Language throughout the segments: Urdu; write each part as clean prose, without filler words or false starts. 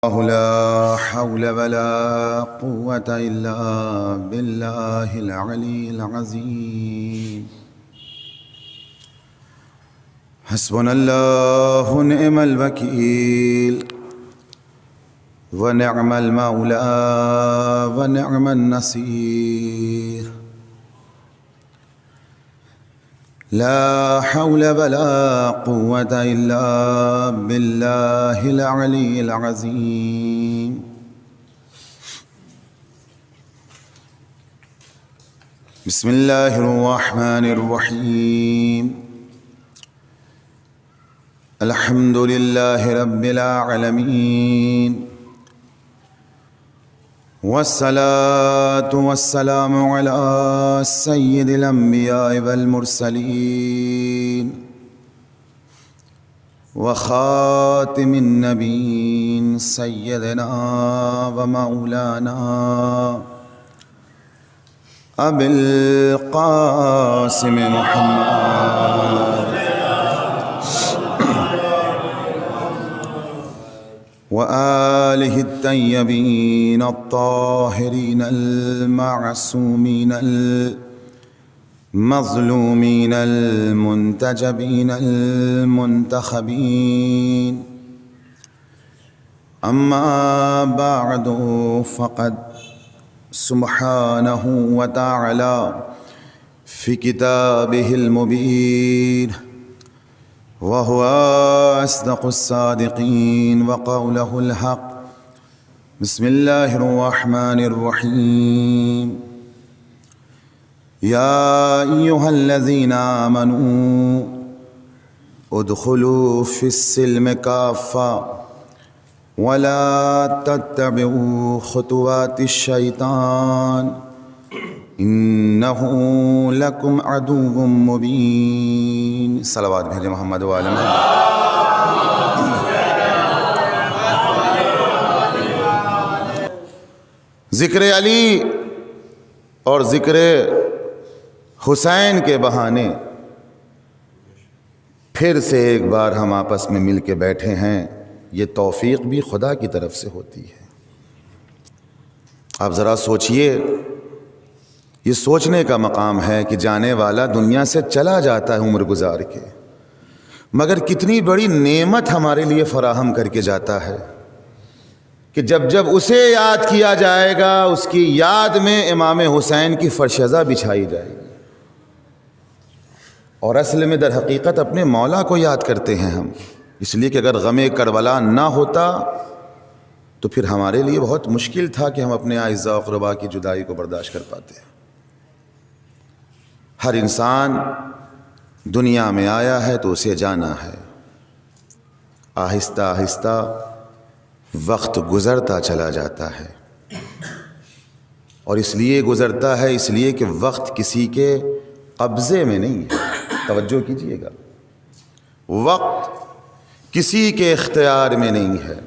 لا حول ولا قوة إلا بالله العلي العظيم. حسبنا الله ونعم الوكيل ونعم المولى ونعم النصير. لا حول ولا قوة إلا بالله العلي العظيم. بسم الله الرحمن الرحيم. الحمد لله رب العالمين، والصلاة والسلام على سيد الأنبياء والمرسلين وخاتم النبيين سيدنا ومولانا أبي القاسم محمد وآله الطيبين الطاهرين المعصومين المظلومين المنتجبين المنتخبين. أما بعد، فقد سبحانه وتعالى في كتابه المبين وهو أصدق الصادقين وقوله الحق. بسم الله الرحمن الرحيم. يا أيها الذين آمنوا ادخلوا في السلم كافة ولا تتبعوا خطوات الشيطان انه لکم عدو مبین. صلوات بھیجے محمد وعلی محمد. ذکر علی اور ذکر حسین کے بہانے پھر سے ایک بار ہم آپس میں مل کے بیٹھے ہیں. یہ توفیق بھی خدا کی طرف سے ہوتی ہے. آپ ذرا سوچئے، یہ سوچنے کا مقام ہے کہ جانے والا دنیا سے چلا جاتا ہے عمر گزار کے، مگر کتنی بڑی نعمت ہمارے لیے فراہم کر کے جاتا ہے کہ جب جب اسے یاد کیا جائے گا، اس کی یاد میں امام حسین کی فرشزہ بچھائی جائے گی. اور اصل میں در حقیقت اپنے مولا کو یاد کرتے ہیں ہم، اس لیے کہ اگر غم کربلا نہ ہوتا تو پھر ہمارے لیے بہت مشکل تھا کہ ہم اپنے اعزاء و اقرباء کی جدائی کو برداشت کر پاتے. ہر انسان دنیا میں آیا ہے تو اسے جانا ہے. آہستہ آہستہ وقت گزرتا چلا جاتا ہے، اور اس لیے گزرتا ہے اس لیے کہ وقت کسی کے قبضے میں نہیں ہے. توجہ کیجئے گا، وقت کسی کے اختیار میں نہیں ہے،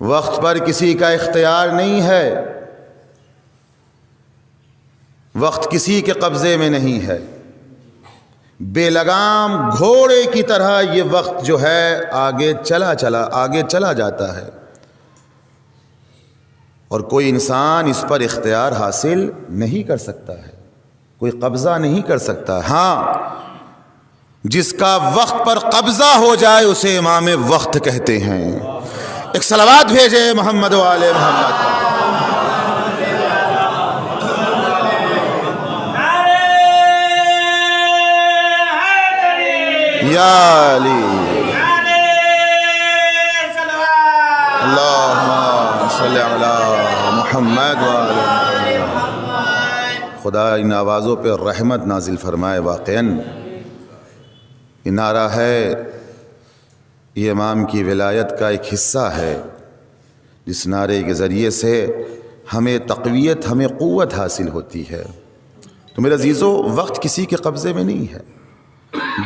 وقت پر کسی کا اختیار نہیں ہے، وقت کسی کے قبضے میں نہیں ہے. بے لگام گھوڑے کی طرح یہ وقت جو ہے آگے چلا جاتا ہے، اور کوئی انسان اس پر اختیار حاصل نہیں کر سکتا ہے، کوئی قبضہ نہیں کر سکتا. ہاں، جس کا وقت پر قبضہ ہو جائے اسے امام وقت کہتے ہیں. ایک صلوات بھیجے محمد وعلی محمد. یا علی اللہم صلی علی محمد وعلی محمد. خدا ان آوازوں پہ رحمت نازل فرمائے. واقعاً یہ نعرہ ہے، یہ امام کی ولایت کا ایک حصہ ہے، جس نعرے کے ذریعے سے ہمیں تقویت، ہمیں قوت حاصل ہوتی ہے. تو میرے عزیزو، وقت کسی کے قبضے میں نہیں ہے،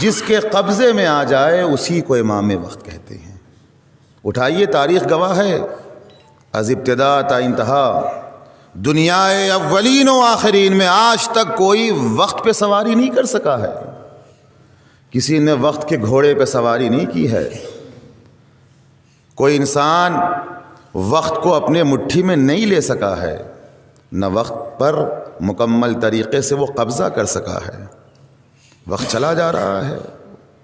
جس کے قبضے میں آ جائے اسی کو امام وقت کہتے ہیں. اٹھائیے، تاریخ گواہ ہے، از ابتدا تا انتہا دنیا اولین و آخرین میں آج تک کوئی وقت پہ سواری نہیں کر سکا ہے، کسی نے وقت کے گھوڑے پہ سواری نہیں کی ہے، کوئی انسان وقت کو اپنے مٹھی میں نہیں لے سکا ہے، نہ وقت پر مکمل طریقے سے وہ قبضہ کر سکا ہے۔ وقت چلا جا رہا ہے،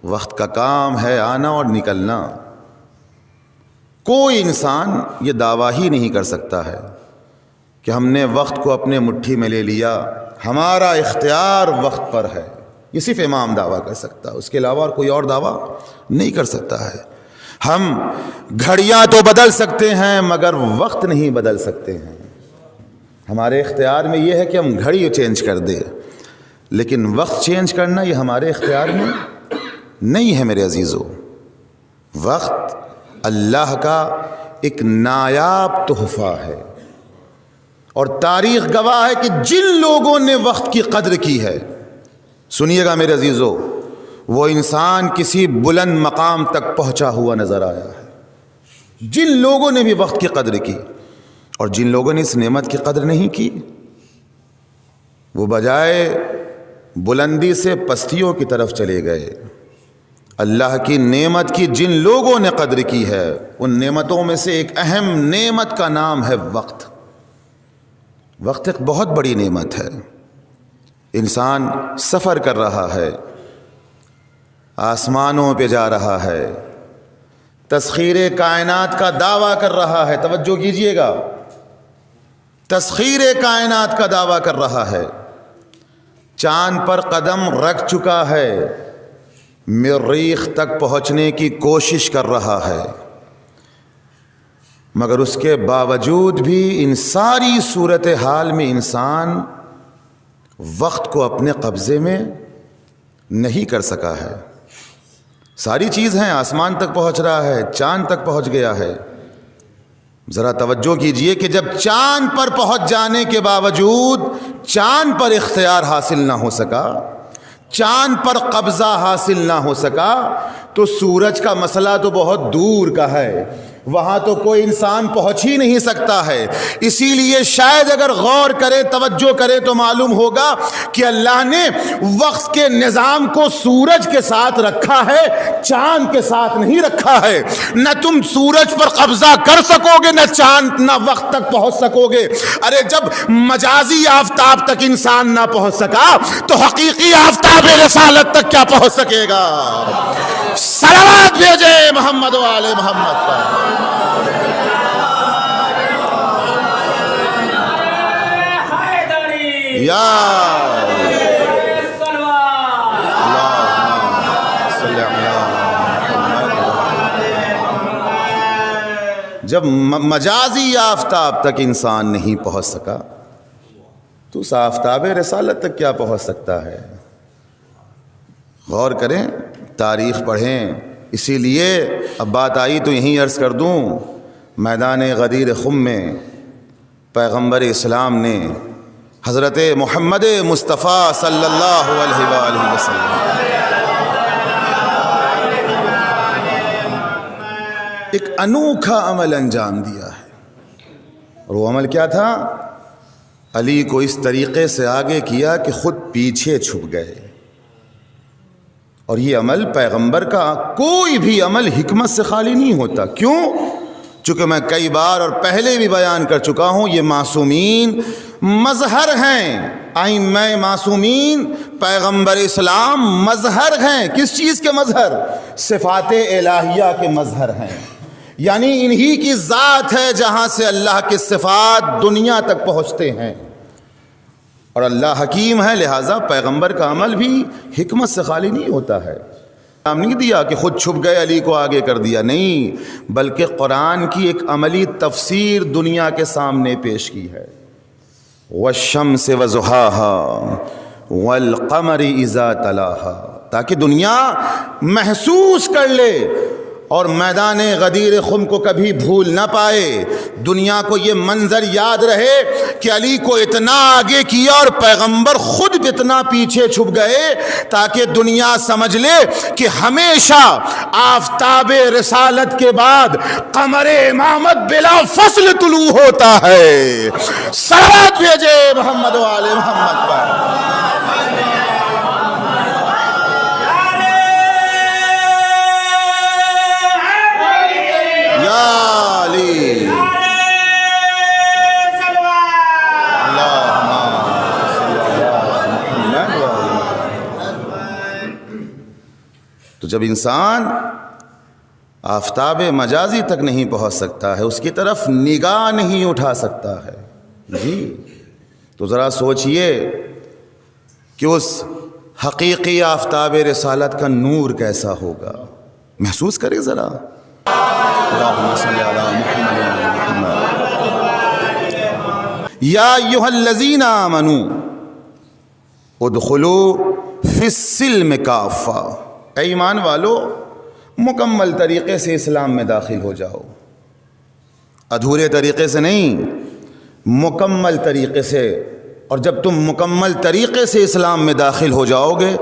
وقت کا کام ہے آنا اور نکلنا۔ کوئی انسان یہ دعویٰ ہی نہیں کر سکتا ہے کہ ہم نے وقت کو اپنے مٹھی میں لے لیا، ہمارا اختیار وقت پر ہے۔ یہ صرف امام دعویٰ کر سکتا ہے، اس کے علاوہ کوئی اور دعویٰ نہیں کر سکتا ہے۔ ہم گھڑیاں تو بدل سکتے ہیں مگر وقت نہیں بدل سکتے ہیں۔ ہمارے اختیار میں یہ ہے کہ ہم گھڑی چینج کر دیں، لیکن وقت چینج کرنا یہ ہمارے اختیار میں نہیں ہے میرے عزیزو۔ وقت اللہ کا ایک نایاب تحفہ ہے، اور تاریخ گواہ ہے کہ جن لوگوں نے وقت کی قدر کی ہے، سنیے گا میرے عزیزو، وہ انسان کسی بلند مقام تک پہنچا ہوا نظر آیا ہے۔ جن لوگوں نے بھی وقت کی قدر کی، اور جن لوگوں نے اس نعمت کی قدر نہیں کی، وہ بجائے بلندی سے پستیوں کی طرف چلے گئے۔ اللہ کی نعمت کی جن لوگوں نے قدر کی ہے، ان نعمتوں میں سے ایک اہم نعمت کا نام ہے وقت۔ وقت ایک بہت بڑی نعمت ہے۔ انسان سفر کر رہا ہے، آسمانوں پہ جا رہا ہے، تسخیر کائنات کا دعویٰ کر رہا ہے۔ توجہ کیجئے گا، تسخیر کائنات کا دعویٰ کر رہا ہے، چاند پر قدم رکھ چکا ہے، مریخ تک پہنچنے کی کوشش کر رہا ہے، مگر اس کے باوجود بھی ان ساری صورتحال میں انسان وقت کو اپنے قبضے میں نہیں کر سکا ہے۔ ساری چیز ہیں، آسمان تک پہنچ رہا ہے، چاند تک پہنچ گیا ہے۔ ذرا توجہ کیجئے کہ جب چاند پر پہنچ جانے کے باوجود چاند پر اختیار حاصل نہ ہو سکا، چاند پر قبضہ حاصل نہ ہو سکا، تو سورج کا مسئلہ تو بہت دور کا ہے، وہاں تو کوئی انسان پہنچ ہی نہیں سکتا ہے۔ اسی لیے شاید اگر غور کرے، توجہ کرے تو معلوم ہوگا کہ اللہ نے وقت کے نظام کو سورج کے ساتھ رکھا ہے، چاند کے ساتھ نہیں رکھا ہے۔ نہ تم سورج پر قبضہ کر سکو گے، نہ چاند، نہ وقت تک پہنچ سکو گے۔ ارے جب مجازی آفتاب تک انسان نہ پہنچ سکا تو حقیقی آفتاب رسالت تک کیا پہنچ سکے گا؟ صلوات بھیجے محمد و آل محمد پر۔ یا جب مجازی آفتاب تک انسان نہیں پہنچ سکا تو اس آفتاب رسالت تک کیا پہنچ سکتا ہے؟ غور کریں، تاریخ پڑھیں۔ اسی لیے اب بات آئی تو یہیں عرض کر دوں، میدان غدیر خم میں پیغمبر اسلام نے حضرت محمد مصطفیٰ صلی اللہ علیہ وآلہ وسلم ایک انوکھا عمل انجام دیا ہے، اور وہ عمل کیا تھا؟ علی کو اس طریقے سے آگے کیا کہ خود پیچھے چھپ گئے۔ اور یہ عمل پیغمبر کا کوئی بھی عمل حکمت سے خالی نہیں ہوتا۔ کیوں؟ چونکہ میں کئی بار اور پہلے بھی بیان کر چکا ہوں، یہ معصومین مظہر ہیں، ائمہ معصومین پیغمبر اسلام مظہر ہیں۔ کس چیز کے مظہر؟ صفات الہیہ کے مظہر ہیں، یعنی انہی کی ذات ہے جہاں سے اللہ کے صفات دنیا تک پہنچتے ہیں۔ اور اللہ حکیم ہے، لہٰذا پیغمبر کا عمل بھی حکمت سے خالی نہیں ہوتا ہے۔ نام نہیں دیا کہ خود چھپ گئے علی کو آگے کر دیا، نہیں، بلکہ قرآن کی ایک عملی تفسیر دنیا کے سامنے پیش کی ہے۔ والشمس وضحاها والقمر اذا تلاها، تاکہ دنیا محسوس کر لے اور میدان غدیر خم کو کبھی بھول نہ پائے۔ دنیا کو یہ منظر یاد رہے کہ علی کو اتنا آگے کیا اور پیغمبر خود اتنا پیچھے چھپ گئے، تاکہ دنیا سمجھ لے کہ ہمیشہ آفتاب رسالت کے بعد قمر امامت بلا فصل طلوع ہوتا ہے۔ صلوات بھیجے محمد و آل محمد پر۔ یا تو جب انسان آفتاب مجازی تک نہیں پہنچ سکتا ہے، اس کی طرف نگاہ نہیں اٹھا سکتا ہے، جی تو ذرا سوچئے کہ اس حقیقی آفتاب رسالت کا نور کیسا ہوگا، محسوس کریں ذرا۔ اللہم صلی علی محمد وعلی محمد۔ یا ایھا الذین آمنوا ادخلوا فی السلم کافہ، اے ایمان والو مکمل طریقے سے اسلام میں داخل ہو جاؤ، ادھورے طریقے سے نہیں، مکمل طریقے سے۔ اور جب تم مکمل طریقے سے اسلام میں داخل ہو جاؤ گے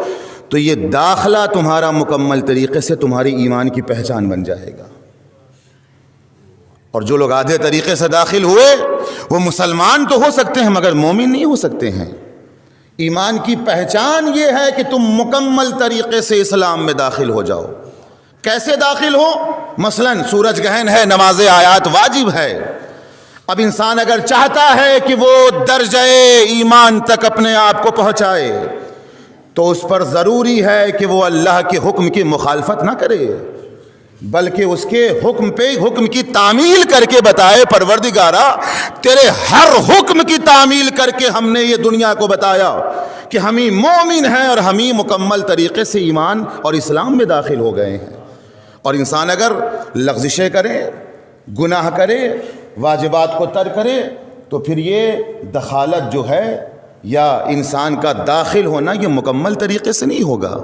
تو یہ داخلہ تمہارا مکمل طریقے سے تمہاری ایمان کی پہچان بن جائے گا۔ اور جو لوگ آدھے طریقے سے داخل ہوئے وہ مسلمان تو ہو سکتے ہیں مگر مومن نہیں ہو سکتے ہیں۔ ایمان کی پہچان یہ ہے کہ تم مکمل طریقے سے اسلام میں داخل ہو جاؤ۔ کیسے داخل ہو؟ مثلا سورج گرہن ہے، نماز آیات واجب ہے۔ اب انسان اگر چاہتا ہے کہ وہ درجہ ایمان تک اپنے آپ کو پہنچائے تو اس پر ضروری ہے کہ وہ اللہ کے حکم کی مخالفت نہ کرے، بلکہ اس کے حکم پہ حکم کی تعمیل کر کے بتائے، پروردگارا تیرے ہر حکم کی تعمیل کر کے ہم نے یہ دنیا کو بتایا کہ ہم ہی مومن ہیں اور ہم ہی مکمل طریقے سے ایمان اور اسلام میں داخل ہو گئے ہیں۔ اور انسان اگر لغزشیں کرے، گناہ کرے، واجبات کو ترک کرے تو پھر یہ دخالت جو ہے یا انسان کا داخل ہونا یہ مکمل طریقے سے نہیں ہوگا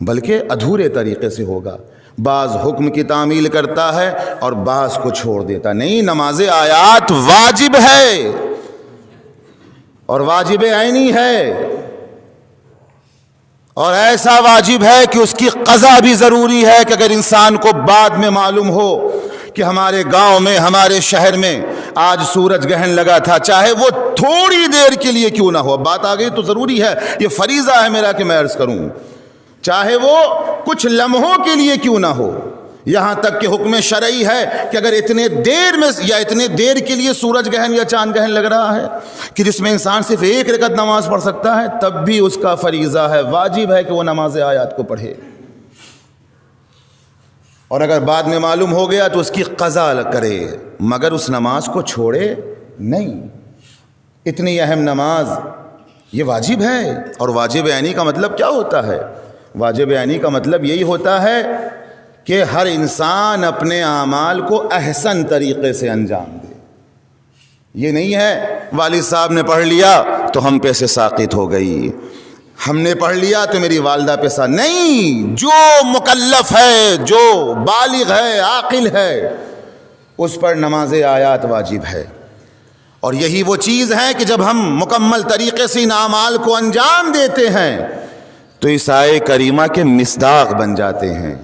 بلکہ ادھورے طریقے سے ہوگا۔ بعض حکم کی تعمیل کرتا ہے اور بعض کو چھوڑ دیتا۔ نہیں، نماز آیات واجب ہے اور واجب عینی ہے، اور ایسا واجب ہے کہ اس کی قضا بھی ضروری ہے کہ اگر انسان کو بعد میں معلوم ہو کہ ہمارے گاؤں میں، ہمارے شہر میں آج سورج گرہن لگا تھا، چاہے وہ تھوڑی دیر کے لیے کیوں نہ ہو، اب بات آ گئی تو ضروری ہے، یہ فریضہ ہے میرا کہ میں عرض کروں، چاہے وہ کچھ لمحوں کے لیے کیوں نہ ہو، یہاں تک کہ حکم شرعی ہے کہ اگر اتنے دیر میں یا اتنے دیر کے لیے سورج گرہن یا چاند گرہن لگ رہا ہے کہ جس میں انسان صرف ایک رکعت نماز پڑھ سکتا ہے، تب بھی اس کا فریضہ ہے، واجب ہے کہ وہ نماز آیات کو پڑھے۔ اور اگر بعد میں معلوم ہو گیا تو اس کی قضا کرے مگر اس نماز کو چھوڑے نہیں۔ اتنی اہم نماز یہ واجب ہے۔ اور واجب عینی کا مطلب کیا ہوتا ہے؟ واجب عینی کا مطلب یہی ہوتا ہے کہ ہر انسان اپنے اعمال کو احسن طریقے سے انجام دے۔ یہ نہیں ہے والد صاحب نے پڑھ لیا تو ہم پہ سے ساقط ہو گئی، ہم نے پڑھ لیا تو میری والدہ پہ سا، نہیں، جو مکلف ہے، جو بالغ ہے، عاقل ہے، اس پر نماز آیات واجب ہے۔ اور یہی وہ چیز ہے کہ جب ہم مکمل طریقے سے ان اعمال کو انجام دیتے ہیں تو اس آیے کریمہ کے مصداق بن جاتے ہیں۔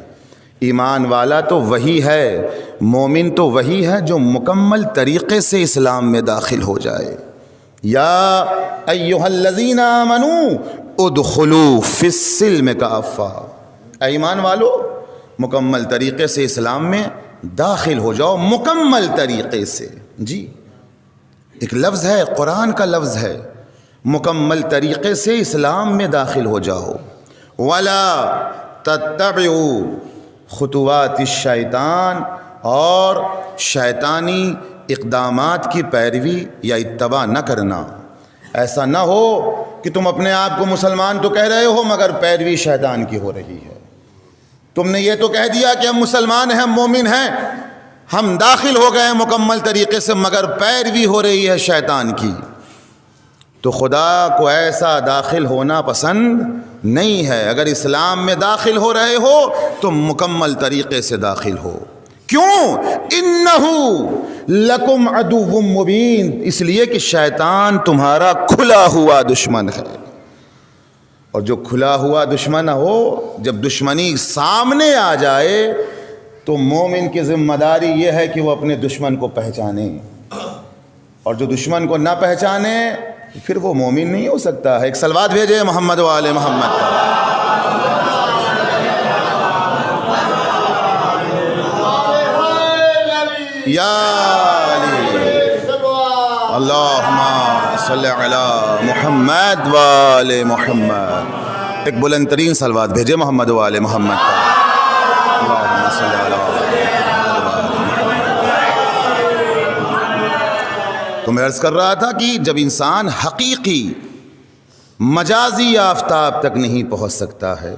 ایمان والا تو وہی ہے، مومن تو وہی ہے جو مکمل طریقے سے اسلام میں داخل ہو جائے۔ یا ایھا الذین آمنوا ادخلوا فی السلم کافہ، اے ایمان والو مکمل طریقے سے اسلام میں داخل ہو جاؤ، مکمل طریقے سے۔ جی ایک لفظ ہے، قرآن کا لفظ ہے، مکمل طریقے سے اسلام میں داخل ہو جاؤ۔ ولا تتبعوا خطوات الشیطان، اور شیطانی اقدامات کی پیروی یا اتباع نہ کرنا۔ ایسا نہ ہو کہ تم اپنے آپ کو مسلمان تو کہہ رہے ہو مگر پیروی شیطان کی ہو رہی ہے۔ تم نے یہ تو کہہ دیا کہ ہم مسلمان ہیں، ہم مومن ہیں، ہم داخل ہو گئے مکمل طریقے سے، مگر پیروی ہو رہی ہے شیطان کی، تو خدا کو ایسا داخل ہونا پسند نہیں ہے۔ اگر اسلام میں داخل ہو رہے ہو تو مکمل طریقے سے داخل ہو۔ کیوں؟ انہ لکم عدو مبین، اس لیے کہ شیطان تمہارا کھلا ہوا دشمن ہے۔ اور جو کھلا ہوا دشمن ہو، جب دشمنی سامنے آ جائے تو مومن کی ذمہ داری یہ ہے کہ وہ اپنے دشمن کو پہچانے، اور جو دشمن کو نہ پہچانے پھر وہ مومن نہیں ہو سکتا ہے۔ ایک صلوات بھیجے محمد و آل محمد پر۔ یا علی اللہم صلی علی محمد و آل محمد۔ ایک بلند ترین صلوات بھیجے محمد و آل محمد پر۔ اللہم صلی علی تو میں عرض کر رہا تھا کہ جب انسان حقیقی مجازی آفتاب تک نہیں پہنچ سکتا ہے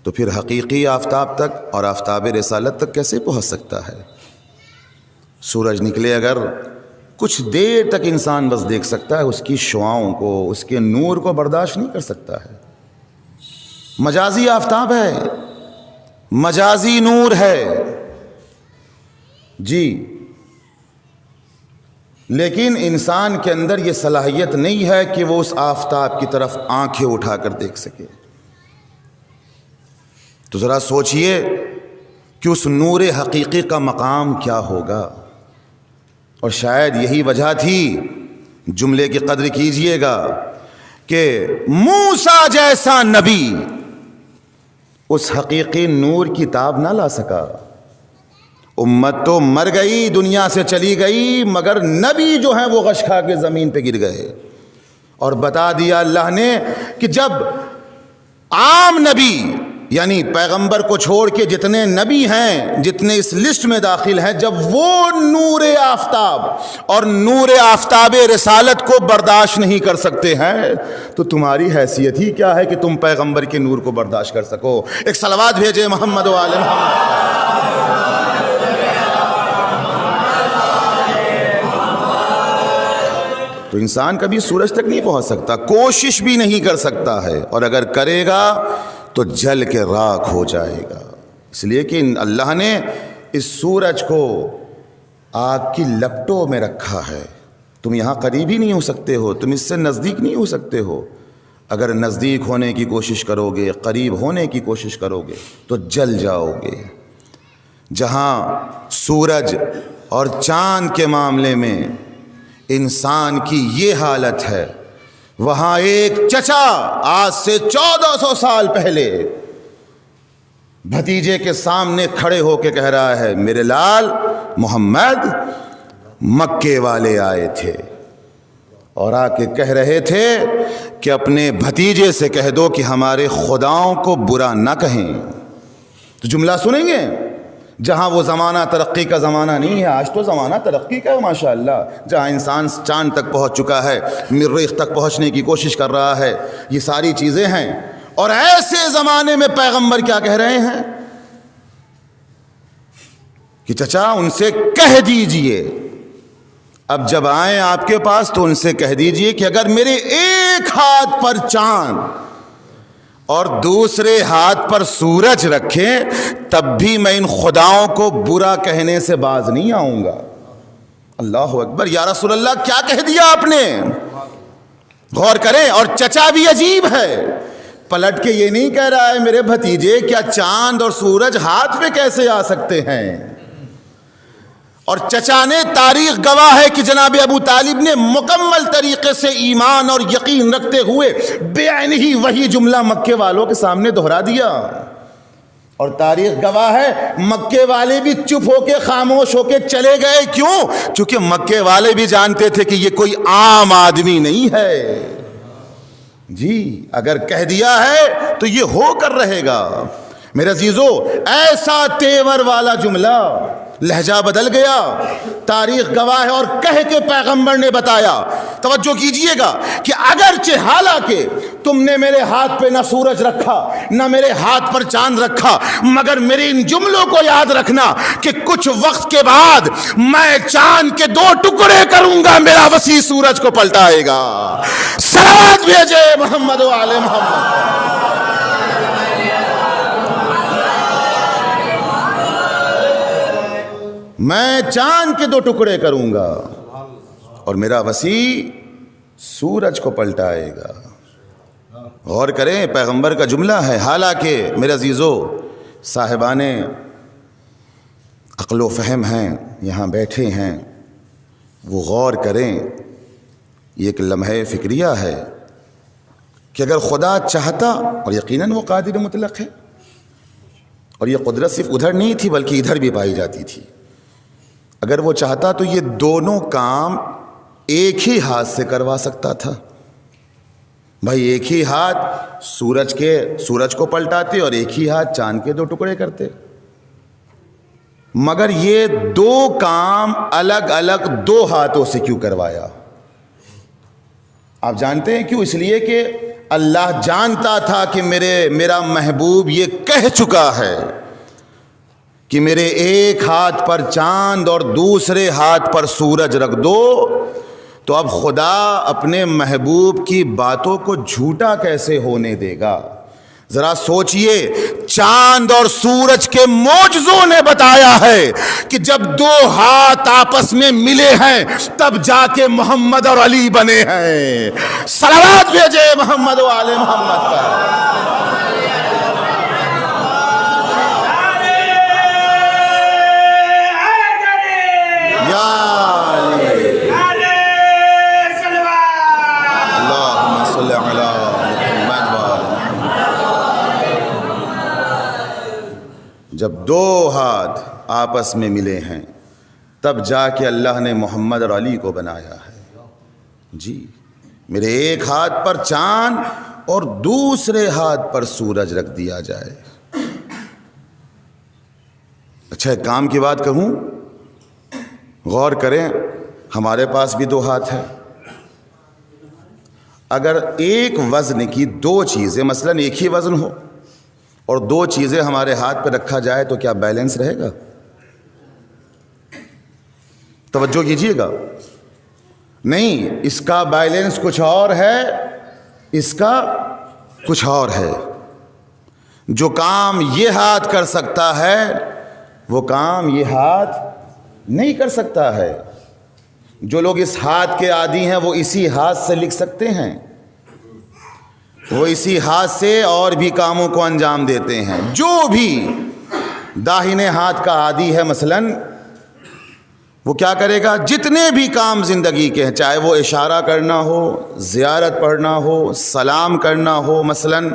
تو پھر حقیقی آفتاب تک اور آفتاب رسالت تک کیسے پہنچ سکتا ہے؟ سورج نکلے اگر کچھ دیر تک انسان بس دیکھ سکتا ہے، اس کی شعاؤں کو، اس کے نور کو برداشت نہیں کر سکتا ہے۔ مجازی آفتاب ہے، مجازی نور ہے جی، لیکن انسان کے اندر یہ صلاحیت نہیں ہے کہ وہ اس آفتاب کی طرف آنکھیں اٹھا کر دیکھ سکے۔ تو ذرا سوچئے کہ اس نور حقیقی کا مقام کیا ہوگا، اور شاید یہی وجہ تھی، جملے کی قدر کیجئے گا، کہ موسیٰ جیسا نبی اس حقیقی نور کی تاب نہ لا سکا۔ امت تو مر گئی، دنیا سے چلی گئی، مگر نبی جو ہیں وہ غش کھا کے زمین پہ گر گئے۔ اور بتا دیا اللہ نے کہ جب عام نبی یعنی پیغمبر کو چھوڑ کے جتنے نبی ہیں، جتنے اس لسٹ میں داخل ہیں، جب وہ نور آفتاب اور نور آفتاب رسالت کو برداشت نہیں کر سکتے ہیں تو تمہاری حیثیت ہی کیا ہے کہ تم پیغمبر کے نور کو برداشت کر سکو؟ ایک صلوات بھیجے محمد و آل محمد۔ تو انسان کبھی سورج تک نہیں پہنچ سکتا، کوشش بھی نہیں کر سکتا ہے، اور اگر کرے گا تو جل کے راکھ ہو جائے گا۔ اس لیے کہ اللہ نے اس سورج کو آگ کی لپٹوں میں رکھا ہے، تم یہاں قریب ہی نہیں ہو سکتے ہو، تم اس سے نزدیک نہیں ہو سکتے ہو۔ اگر نزدیک ہونے کی کوشش کرو گے، قریب ہونے کی کوشش کرو گے تو جل جاؤ گے۔ جہاں سورج اور چاند کے معاملے میں انسان کی یہ حالت ہے، وہاں ایک چچا آج سے 1400 سال پہلے بھتیجے کے سامنے کھڑے ہو کے کہہ رہا ہے، میرے لال محمد، مکے والے آئے تھے اور آ کے کہہ رہے تھے کہ اپنے بھتیجے سے کہہ دو کہ ہمارے خداؤں کو برا نہ کہیں۔ تو جملہ سنیں گے؟ جہاں وہ زمانہ ترقی کا زمانہ نہیں ہے، آج تو زمانہ ترقی کا ہے ماشاءاللہ، جہاں انسان چاند تک پہنچ چکا ہے، مریخ تک پہنچنے کی کوشش کر رہا ہے، یہ ساری چیزیں ہیں۔ اور ایسے زمانے میں پیغمبر کیا کہہ رہے ہیں کہ چچا ان سے کہہ دیجئے، اب جب آئیں آپ کے پاس تو ان سے کہہ دیجئے کہ اگر میرے ایک ہاتھ پر چاند اور دوسرے ہاتھ پر سورج رکھیں تب بھی میں ان خداؤں کو برا کہنے سے باز نہیں آؤں گا۔ اللہ اکبر، یا رسول اللہ کیا کہہ دیا آپ نے؟ غور کریں۔ اور چچا بھی عجیب ہے، پلٹ کے یہ نہیں کہہ رہا ہے میرے بھتیجے کیا چاند اور سورج ہاتھ پہ کیسے آ سکتے ہیں؟ اور چچا نے، تاریخ گواہ ہے کہ جناب ابو طالب نے مکمل طریقے سے ایمان اور یقین رکھتے ہوئے بے عین ہی وہی جملہ مکے والوں کے سامنے دہرا دیا، اور تاریخ گواہ ہے مکے والے بھی چپ ہو کے، خاموش ہو کے چلے گئے۔ کیوں؟ چونکہ مکے والے بھی جانتے تھے کہ یہ کوئی عام آدمی نہیں ہے جی، اگر کہہ دیا ہے تو یہ ہو کر رہے گا۔ میرے عزیزو، ایسا تیور والا جملہ، لہجہ بدل گیا، تاریخ گواہ ہے، اور کہہ کے پیغمبر نے بتایا۔ توجہ کیجئے گا کہ اگرچہ حالانکہ تم نے میرے ہاتھ پہ نہ سورج رکھا نہ میرے ہاتھ پر چاند رکھا، مگر میرے ان جملوں کو یاد رکھنا کہ کچھ وقت کے بعد میں چاند کے 2 ٹکڑے کروں گا، میرا وسیع سورج کو پلٹائے گا۔ صلوات بھیجے محمد و آل محمد۔ میں چاند کے 2 ٹکڑے کروں گا اور میرا وسیع سورج کو پلٹائے گا۔ غور کریں، پیغمبر کا جملہ ہے، حالانکہ میرے عزیزو صاحبان عقل و فہم ہیں، یہاں بیٹھے ہیں، وہ غور کریں، یہ ایک لمحہ فکریہ ہے کہ اگر خدا چاہتا، اور یقیناً وہ قادر مطلق ہے، اور یہ قدرت صرف ادھر نہیں تھی بلکہ ادھر بھی پائی جاتی تھی، اگر وہ چاہتا تو یہ دونوں کام ایک ہی ہاتھ سے کروا سکتا تھا، بھائی ایک ہی ہاتھ سورج کو پلٹاتے اور ایک ہی ہاتھ چاند کے 2 ٹکڑے کرتے، مگر یہ 2 کام الگ الگ 2 ہاتھوں سے کیوں کروایا؟ آپ جانتے ہیں کیوں؟ اس لیے کہ اللہ جانتا تھا کہ میرا محبوب یہ کہہ چکا ہے کہ میرے ایک ہاتھ پر چاند اور دوسرے ہاتھ پر سورج رکھ دو، تو اب خدا اپنے محبوب کی باتوں کو جھوٹا کیسے ہونے دے گا؟ ذرا سوچئے، چاند اور سورج کے معجزوں نے بتایا ہے کہ جب 2 ہاتھ آپس میں ملے ہیں تب جا کے محمد اور علی بنے ہیں۔ صلوات بھیجے محمد و آل محمد پر۔ جب 2 ہاتھ آپس میں ملے ہیں تب جا کے اللہ نے محمد اور علی کو بنایا ہے۔ جی، میرے ایک ہاتھ پر چاند اور دوسرے ہاتھ پر سورج رکھ دیا جائے۔ اچھا، ایک کام کی بات کہوں، غور کریں، ہمارے پاس بھی 2 ہاتھ ہیں۔ اگر ایک وزن کی 2 چیزیں، مثلاً ایک ہی وزن ہو اور 2 چیزیں ہمارے ہاتھ پہ رکھا جائے تو کیا بیلنس رہے گا؟ توجہ کیجیے گا، نہیں، اس کا بیلنس کچھ اور ہے، اس کا کچھ اور ہے۔ جو کام یہ ہاتھ کر سکتا ہے وہ کام یہ ہاتھ نہیں کر سکتا ہے۔ جو لوگ اس ہاتھ کے عادی ہیں وہ اسی ہاتھ سے لکھ سکتے ہیں، وہ اسی ہاتھ سے اور بھی کاموں کو انجام دیتے ہیں۔ جو بھی داہنے ہاتھ کا عادی ہے مثلاً، وہ کیا کرے گا؟ جتنے بھی کام زندگی کے ہیں، چاہے وہ اشارہ کرنا ہو، زیارت پڑھنا ہو، سلام کرنا ہو، مثلاً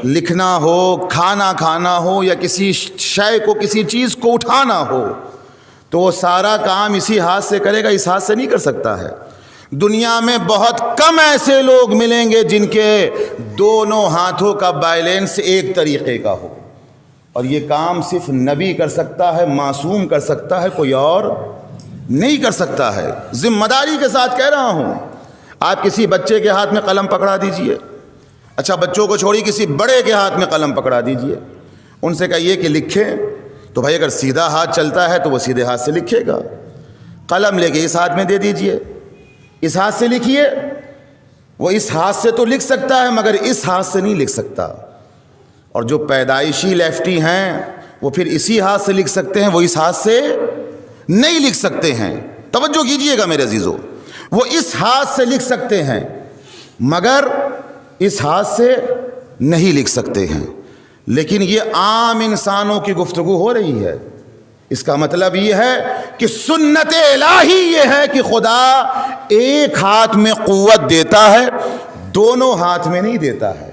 لکھنا ہو، کھانا کھانا ہو، یا کسی شے کو، کسی چیز کو اٹھانا ہو، تو وہ سارا کام اسی ہاتھ سے کرے گا، اس ہاتھ سے نہیں کر سکتا ہے۔ دنیا میں بہت کم ایسے لوگ ملیں گے جن کے دونوں ہاتھوں کا بیلنس ایک طریقے کا ہو، اور یہ کام صرف نبی کر سکتا ہے، معصوم کر سکتا ہے، کوئی اور نہیں کر سکتا ہے۔ ذمہ داری کے ساتھ کہہ رہا ہوں، آپ کسی بچے کے ہاتھ میں قلم پکڑا دیجئے، اچھا بچوں کو چھوڑی، کسی بڑے کے ہاتھ میں قلم پکڑا دیجئے، ان سے کہیے کہ لکھیں، تو بھائی اگر سیدھا ہاتھ چلتا ہے تو وہ سیدھے ہاتھ سے لکھے گا۔ قلم لے کے اس ہاتھ میں دے دیجئے، اس ہاتھ سے لکھیے، وہ اس ہاتھ سے تو لکھ سکتا ہے مگر اس ہاتھ سے نہیں لکھ سکتا۔ اور جو پیدائشی لیفٹی ہیں وہ پھر اسی ہاتھ سے لکھ سکتے ہیں، وہ اس ہاتھ سے نہیں لکھ سکتے ہیں۔ توجہ کیجئے گا میرے عزیزو، وہ اس ہاتھ سے لکھ سکتے ہیں مگر اس ہاتھ سے نہیں لکھ سکتے ہیں۔ لیکن یہ عام انسانوں کی گفتگو ہو رہی ہے۔ اس کا مطلب یہ ہے کہ سنت الہی یہ ہے کہ خدا ایک ہاتھ میں قوت دیتا ہے، دونوں ہاتھ میں نہیں دیتا ہے۔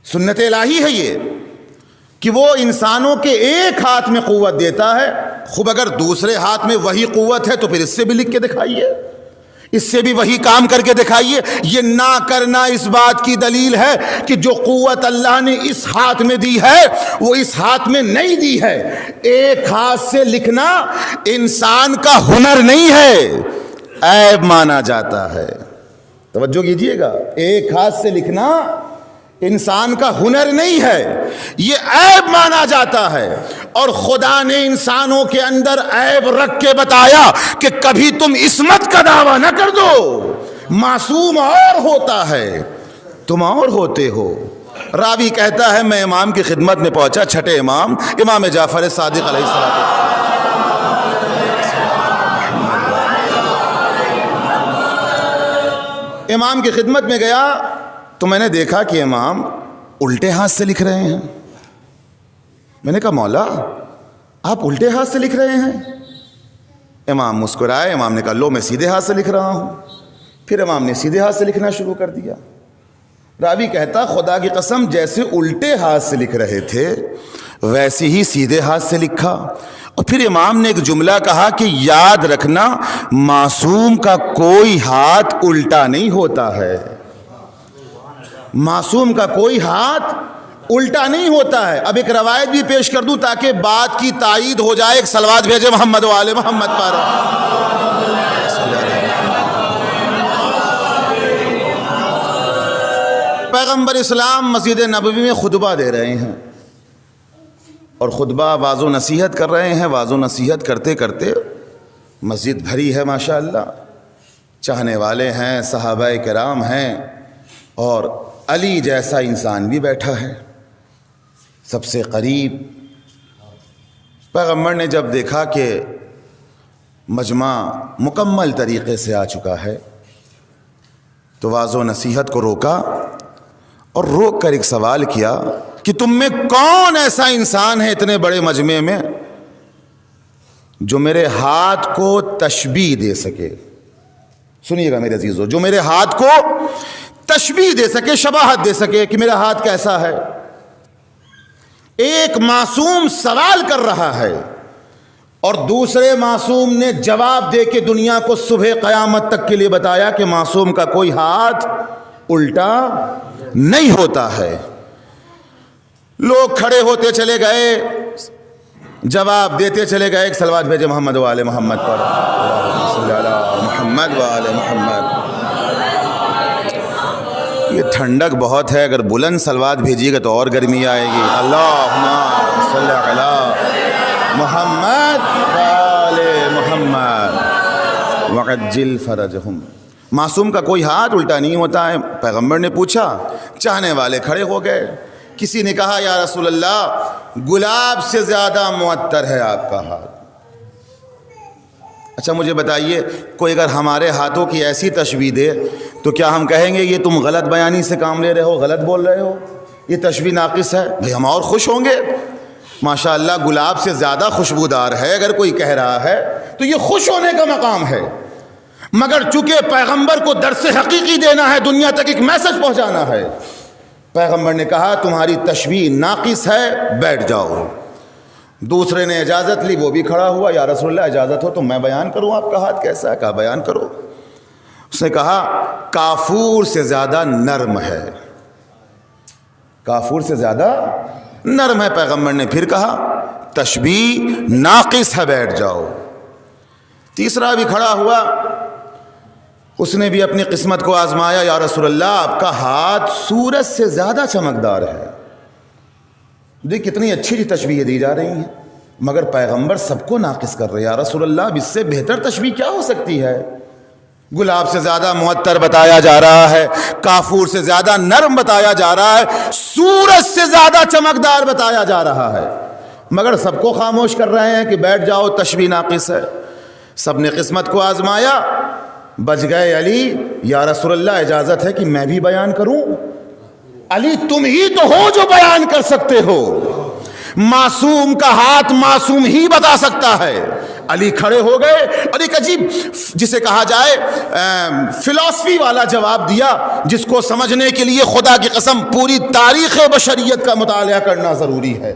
سنت الہی ہے یہ کہ وہ انسانوں کے ایک ہاتھ میں قوت دیتا ہے۔ خوب اگر دوسرے ہاتھ میں وہی قوت ہے تو پھر اس سے بھی لکھ کے دکھائیے، اس سے بھی وہی کام کر کے دکھائیے۔ یہ نہ کرنا اس بات کی دلیل ہے کہ جو قوت اللہ نے اس ہاتھ میں دی ہے وہ اس ہاتھ میں نہیں دی ہے۔ ایک ہاتھ سے لکھنا انسان کا ہنر نہیں ہے، عیب مانا جاتا ہے۔ توجہ کیجئے گا، ایک ہاتھ سے لکھنا انسان کا ہنر نہیں ہے، یہ عیب مانا جاتا ہے۔ اور خدا نے انسانوں کے اندر عیب رکھ کے بتایا کہ کبھی تم عصمت کا دعویٰ نہ کر دو، معصوم اور ہوتا ہے، تم اور ہوتے ہو۔ راوی کہتا ہے میں امام کی خدمت میں پہنچا، چھٹے امام جعفر صادق علیہ السلام، امام کی خدمت میں گیا تو میں نے دیکھا کہ امام الٹے ہاتھ سے لکھ رہے ہیں۔ میں نے کہا مولا آپ الٹے ہاتھ سے لکھ رہے ہیں؟ امام مسکرائے، امام نے کہا لو میں سیدھے ہاتھ سے لکھ رہا ہوں۔ پھر امام نے سیدھے ہاتھ سے لکھنا شروع کر دیا۔ راوی کہتا خدا کی قسم جیسے الٹے ہاتھ سے لکھ رہے تھے ویسے ہی سیدھے ہاتھ سے لکھا، اور پھر امام نے ایک جملہ کہا کہ یاد رکھنا معصوم کا کوئی ہاتھ الٹا نہیں ہوتا ہے، معصوم کا کوئی ہاتھ الٹا نہیں ہوتا ہے۔ اب ایک روایت بھی پیش کر دوں تاکہ بات کی تائید ہو جائے، ایک صلوات بھیجے محمد و آل محمد پر۔ پیغمبر اسلام مسجد نبوی میں خطبہ دے رہے ہیں اور خطبہ واعظ و نصیحت کر رہے ہیں۔ واعظ و نصیحت کرتے کرتے مسجد بھری ہے ماشاءاللہ، چاہنے والے ہیں، صحابہ کرام ہیں، اور علی جیسا انسان بھی بیٹھا ہے سب سے قریب۔ پیغمبر نے جب دیکھا کہ مجمع مکمل طریقے سے آ چکا ہے تو واعظ و نصیحت کو روکا اور روک کر ایک سوال کیا کہ تم میں کون ایسا انسان ہے اتنے بڑے مجمع میں جو میرے ہاتھ کو تشبیہ دے سکے؟ سنیے گا میرے عزیزو، جو میرے ہاتھ کو تشبیہ دے سکے، شباہت دے سکے کہ میرا ہاتھ کیسا ہے۔ ایک معصوم سوال کر رہا ہے اور دوسرے معصوم نے جواب دے کے دنیا کو صبح قیامت تک کے لیے بتایا کہ معصوم کا کوئی ہاتھ الٹا نہیں ہوتا ہے۔ لوگ کھڑے ہوتے چلے گئے، جواب دیتے چلے گئے۔ ایک صلوات بھیجے محمد و آل محمد پر، اللہم صلی علی محمد و آل محمد۔ یہ ٹھنڈک بہت ہے، اگر بلند صلوات بھیجیے گا تو اور گرمی آئے گی۔ اللہم صلی علی محمد و آل محمد وعجل فرجہم۔ معصوم کا کوئی ہاتھ الٹا نہیں ہوتا ہے۔ پیغمبر نے پوچھا، چاہنے والے کھڑے ہو گئے۔ کسی نے کہا یا رسول اللہ گلاب سے زیادہ معطر ہے آپ کا ہاتھ۔ اچھا مجھے بتائیے، کوئی اگر ہمارے ہاتھوں کی ایسی تشبیہ دے تو کیا ہم کہیں گے یہ تم غلط بیانی سے کام لے رہے ہو، غلط بول رہے ہو، یہ تشبیہ ناقص ہے؟ بھئی ہم اور خوش ہوں گے۔ ماشاءاللہ گلاب سے زیادہ خوشبودار ہے، اگر کوئی کہہ رہا ہے تو یہ خوش ہونے کا مقام ہے۔ مگر چونکہ پیغمبر کو درس حقیقی دینا ہے، دنیا تک ایک میسج پہنچانا ہے، پیغمبر نے کہا تمہاری تشبیہ ناقص ہے، بیٹھ جاؤ۔ دوسرے نے اجازت لی، وہ بھی کھڑا ہوا، یا رسول اللہ اجازت ہو تو میں بیان کروں آپ کا ہاتھ کیسا ہے؟ کہا بیان کرو۔ اس نے کہا کافور سے زیادہ نرم ہے، کافور سے زیادہ نرم ہے۔ پیغمبر نے پھر کہا تشبیہ ناقص ہے، بیٹھ جاؤ۔ تیسرا بھی کھڑا ہوا، اس نے بھی اپنی قسمت کو آزمایا، یا رسول اللہ آپ کا ہاتھ سورج سے زیادہ چمکدار ہے۔ دیکھ کتنی اچھی تشبیہ دی جا رہی ہیں، مگر پیغمبر سب کو ناقص کر رہے ہیں۔ یا رسول اللہ اب اس سے بہتر تشبیہ کیا ہو سکتی ہے؟ گلاب سے زیادہ معطر بتایا جا رہا ہے، کافور سے زیادہ نرم بتایا جا رہا ہے، سورج سے زیادہ چمکدار بتایا جا رہا ہے، مگر سب کو خاموش کر رہے ہیں کہ بیٹھ جاؤ، تشبیہ ناقص ہے۔ سب نے قسمت کو آزمایا، بچ گئے علی۔ یا رسول اللہ اجازت ہے کہ میں بھی بیان کروں؟ علی تم ہی تو ہو جو بیان کر سکتے ہو، معصوم کا ہاتھ معصوم ہی بتا سکتا ہے۔ علی کھڑے ہو گئے اور ایک عجیب جسے کہا جائے فلسفی والا جواب دیا، جس کو سمجھنے کے لیے خدا کی قسم پوری تاریخ بشریت کا مطالعہ کرنا ضروری ہے۔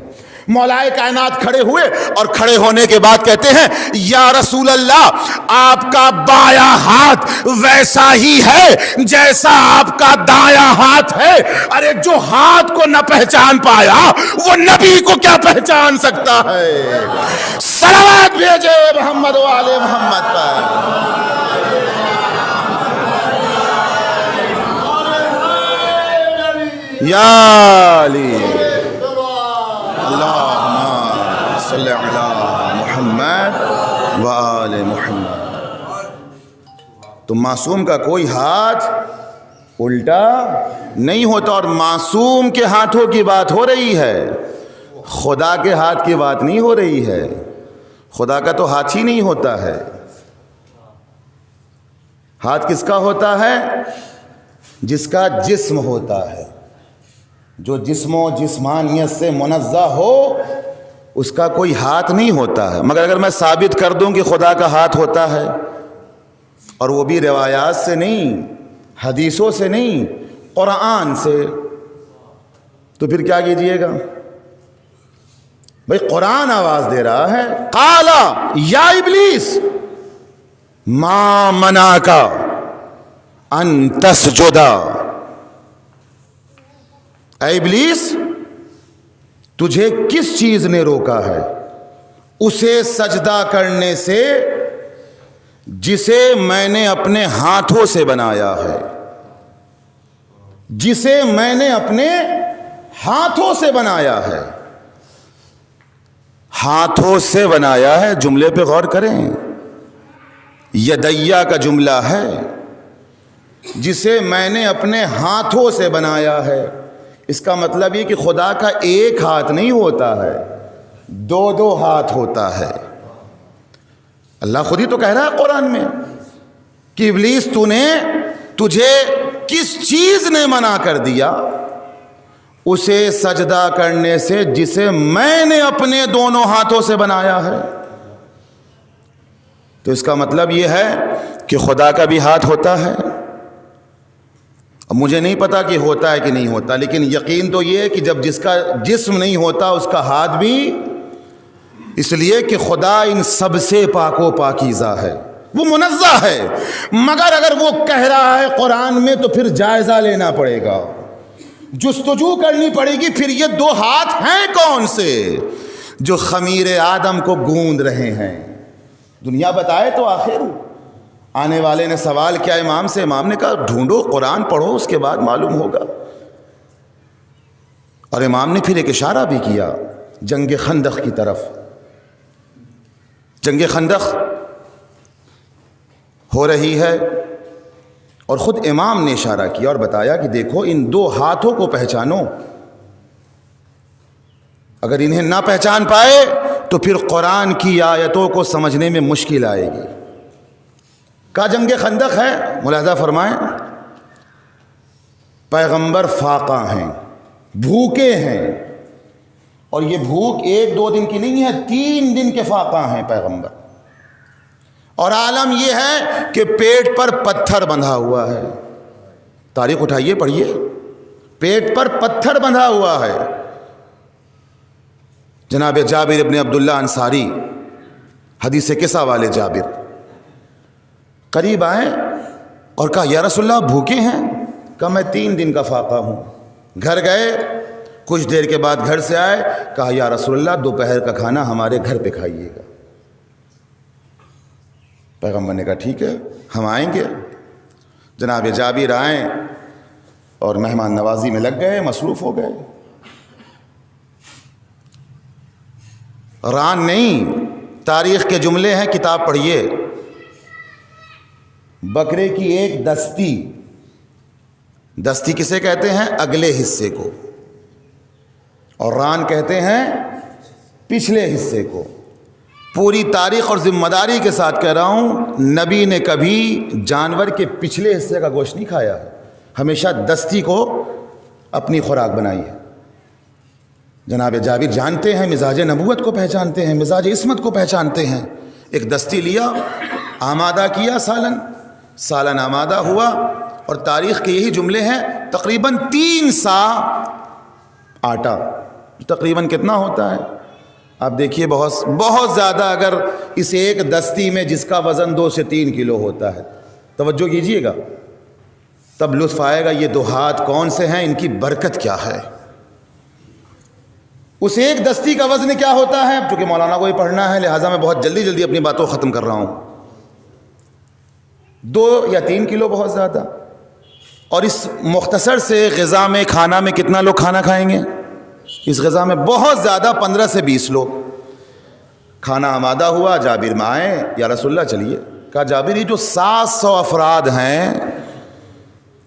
مولائے کائنات کھڑے ہوئے اور کھڑے ہونے کے بعد کہتے ہیں یا رسول اللہ آپ کا بایاں ہاتھ ویسا ہی ہے جیسا آپ کا دایاں ہاتھ ہے۔ ارے جو ہاتھ کو نہ پہچان پایا وہ نبی کو کیا پہچان سکتا ہے؟ صلوات بھیجے محمد و آل محمد پر۔ یا علی اللہم صلی علی محمد و آل محمد۔ تو معصوم کا کوئی ہاتھ الٹا نہیں ہوتا، اور معصوم کے ہاتھوں کی بات ہو رہی ہے، خدا کے ہاتھ کی بات نہیں ہو رہی ہے۔ خدا کا تو ہاتھ ہی نہیں ہوتا ہے۔ ہاتھ کس کا ہوتا ہے؟ جس کا جسم ہوتا ہے، جو جسم و جسمانیت سے منزہ ہو اس کا کوئی ہاتھ نہیں ہوتا ہے۔ مگر اگر میں ثابت کر دوں کہ خدا کا ہاتھ ہوتا ہے، اور وہ بھی روایات سے نہیں، حدیثوں سے نہیں، قرآن سے، تو پھر کیا کیجئے گا؟ بھئی قرآن آواز دے رہا ہے، قال یا ابلیس ما منعک ان تسجد، اے ابلیس تجھے کس چیز نے روکا ہے اسے سجدہ کرنے سے جسے میں نے اپنے ہاتھوں سے بنایا ہے، جسے میں نے اپنے ہاتھوں سے بنایا ہے۔ ہاتھوں سے بنایا ہے، جملے پہ غور کریں، یدیا کا جملہ ہے، جسے میں نے اپنے ہاتھوں سے بنایا ہے۔ اس کا مطلب یہ کہ خدا کا ایک ہاتھ نہیں ہوتا ہے، دو دو ہاتھ ہوتا ہے۔ اللہ خود ہی تو کہہ رہا ہے قرآن میں کہ ابلیس تجھے کس چیز نے منع کر دیا اسے سجدہ کرنے سے جسے میں نے اپنے دونوں ہاتھوں سے بنایا ہے۔ تو اس کا مطلب یہ ہے کہ خدا کا بھی ہاتھ ہوتا ہے۔ اب مجھے نہیں پتا کہ ہوتا ہے کہ نہیں ہوتا، لیکن یقین تو یہ ہے کہ جب جس کا جسم نہیں ہوتا اس کا ہاتھ بھی، اس لیے کہ خدا ان سب سے پاک و پاکیزہ ہے، وہ منزہ ہے۔ مگر اگر وہ کہہ رہا ہے قرآن میں تو پھر جائزہ لینا پڑے گا، جستجو کرنی پڑے گی، پھر یہ دو ہاتھ ہیں کون سے جو خمیر آدم کو گوندھ رہے ہیں؟ دنیا بتائے تو آخر آنے والے نے سوال کیا امام سے، امام نے کہا ڈھونڈو، قرآن پڑھو، اس کے بعد معلوم ہوگا۔ اور امام نے پھر ایک اشارہ بھی کیا جنگ خندق کی طرف۔ جنگ خندق ہو رہی ہے اور خود امام نے اشارہ کیا اور بتایا کہ دیکھو ان دو ہاتھوں کو پہچانو، اگر انہیں نہ پہچان پائے تو پھر قرآن کی آیتوں کو سمجھنے میں مشکل آئے گی۔ کہا جنگ خندق ہے، ملاحظہ فرمائیں، پیغمبر فاقہ ہیں، بھوکے ہیں، اور یہ بھوک ایک دو دن کی نہیں ہے، 3 دن کے فاقہ ہیں پیغمبر، اور عالم یہ ہے کہ پیٹ پر پتھر بندھا ہوا ہے۔ تاریخ اٹھائیے پڑھیے، پیٹ پر پتھر بندھا ہوا ہے۔ جناب جابر ابن عبداللہ انصاری، حدیث قصہ والے جابر، قریب آئے اور کہا یا رسول اللہ بھوکے ہیں؟ کہا میں 3 دن کا فاقہ ہوں۔ گھر گئے، کچھ دیر کے بعد گھر سے آئے، کہا یا رسول اللہ دوپہر کا کھانا ہمارے گھر پہ کھائیے گا۔ پیغمبر نے کہا ٹھیک ہے ہم آئیں گے۔ جناب جابر آئیں اور مہمان نوازی میں لگ گئے، مصروف ہو گئے۔ ران نہیں، تاریخ کے جملے ہیں، کتاب پڑھیے۔ بکرے کی ایک دستی، دستی کسے کہتے ہیں؟ اگلے حصے کو، اور ران کہتے ہیں پچھلے حصے کو۔ پوری تاریخ اور ذمہ داری کے ساتھ کہہ رہا ہوں، نبی نے کبھی جانور کے پچھلے حصے کا گوشت نہیں کھایا ہے، ہمیشہ دستی کو اپنی خوراک بنائی ہے۔ جناب جابر جانتے ہیں، مزاج نبوت کو پہچانتے ہیں، مزاج عصمت کو پہچانتے ہیں۔ ایک دستی لیا، آمادہ کیا، سالن آمادہ ہوا، اور تاریخ کے یہی جملے ہیں، تقریباً 3 سا آٹا، تقریباً کتنا ہوتا ہے آپ دیکھیے، بہت زیادہ، اگر اس ایک دستی میں جس کا وزن 2 سے 3 کلو ہوتا ہے، توجہ کیجئے گا تب لطف آئے گا یہ 2 ہاتھ کون سے ہیں، ان کی برکت کیا ہے۔ اس ایک دستی کا وزن کیا ہوتا ہے؟ چونکہ مولانا کو یہ پڑھنا ہے لہٰذا میں بہت جلدی اپنی باتوں کو ختم کر رہا ہوں۔ 2 یا 3 کلو بہت زیادہ، اور اس مختصر سے غذا میں، کھانا میں کتنا لوگ کھانا کھائیں گے؟ اس غذا میں بہت زیادہ 15 سے 20 لوگ۔ کھانا آمادہ ہوا، جابر میں آئے، یا رسول اللہ چلیے۔ کہا جابر یہ جو 700 افراد ہیں